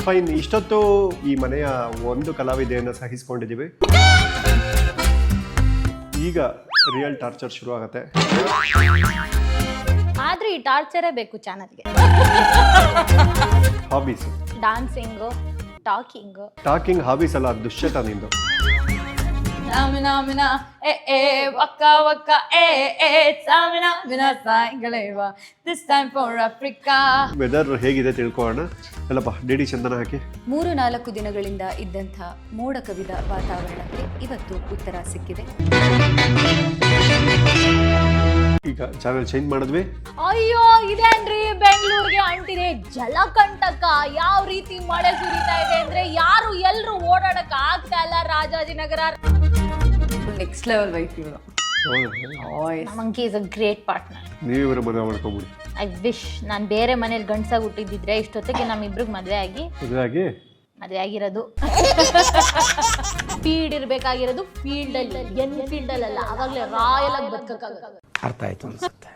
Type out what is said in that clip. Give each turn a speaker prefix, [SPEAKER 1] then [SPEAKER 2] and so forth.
[SPEAKER 1] Fine. ಇಷ್ಟೊತ್ತು ಈ ಮನೆಯ ಒಂದು ಕಲಾವಿದೆಯನ್ನು ಸಹಿಸ್ಕೊಂಡಿದ್ದೀವಿ. ಈಗ ರಿಯಲ್ ಟಾರ್ಚರ್ ಶುರು ಆಗತ್ತೆ.
[SPEAKER 2] ಆದ್ರೆ ಈ ಟಾರ್ಚರೇ ಬೇಕು ಚಾನಲ್ಗೆ.
[SPEAKER 1] ಹಾಬೀಸ್
[SPEAKER 2] ಡಾನ್ಸಿಂಗು,
[SPEAKER 1] ಟಾಕಿಂಗ್ ಹಾಬೀಸ್ ಅಲ್ಲ, ದುಶ್ಚಟ ನಿಂದು. ವೆದರ್ ಹೇಗಿದೆ ತಿಳ್ಕೊಳ್ಳೋಣ. ಅಲ್ಲಪ್ಪ ಡಿಡಿ ಚಂದನ ಹಾಕಿ.
[SPEAKER 3] 3-4 ದಿನಗಳಿಂದ ಇದ್ದಂಥ ಮೋಡ ಕವಿದ ವಾತಾವರಣಕ್ಕೆ ಇವತ್ತು ಉತ್ತರ ಸಿಕ್ಕಿದೆ.
[SPEAKER 1] ಈಗ ಚಾನೆಲ್ ಚೇಂಜ್ ಮಾಡಿದ್ವಿ.
[SPEAKER 2] ಅಯ್ಯೋ ಇದೇನ್ರಿ ಬೆಂಗಳೂರಿಗೆ ಅಂಟಿದೆ ಜಲಕಂಟಕ. ಯಾವ ರೀತಿ ಮಳೆ ಸುರಿತಾ ಇದೆ ಅಂದ್ರೆ ಯಾರು ಎಲ್ರು ಓಡಾಡಕ್ ಆಗ್ತಾ ಇಲ್ಲ. ರಾಜಾಜಿನಗರ
[SPEAKER 3] ನೆಕ್ಸ್ಟ್ ಲೆವೆಲ್ ವೈಫ್ ಇವರು.
[SPEAKER 2] Monkey is a great partner.
[SPEAKER 1] ನೀವಿವರ ಮದುವೆ ಮಾಡ್ಕೊಂಬಿಡಿ.
[SPEAKER 2] ಐ ವಿಶ್ ನಾನು ಬೇರೆ ಮನೇಲಿ ಗಂಡಸಾಗಿ ಹುಟ್ಟಿದ್ದಿದ್ರೆ ಇಷ್ಟೊತ್ತಿಗೆ ನಮ್ಮಿಬ್ರಿಗೆ ಮದುವೆ ಆಗಿರೋದು. ಫೀಲ್ಡ್ ಇರ್ಬೇಕಾಗಿರೋದು ಫೀಲ್ಡ್ ಅಲ್ಲಿ, ಎನ್ ಫೀಲ್ಡ್ ಅಲ್ಲ. ಅವಾಗಲೇ ರಾಯಲ್ ಆಗಿ ಬದುಕಕ್ಕಾಗಲ್ಲ.
[SPEAKER 4] ಅರ್ಥ ಆಯ್ತು ಅನ್ಸುತ್ತೆ.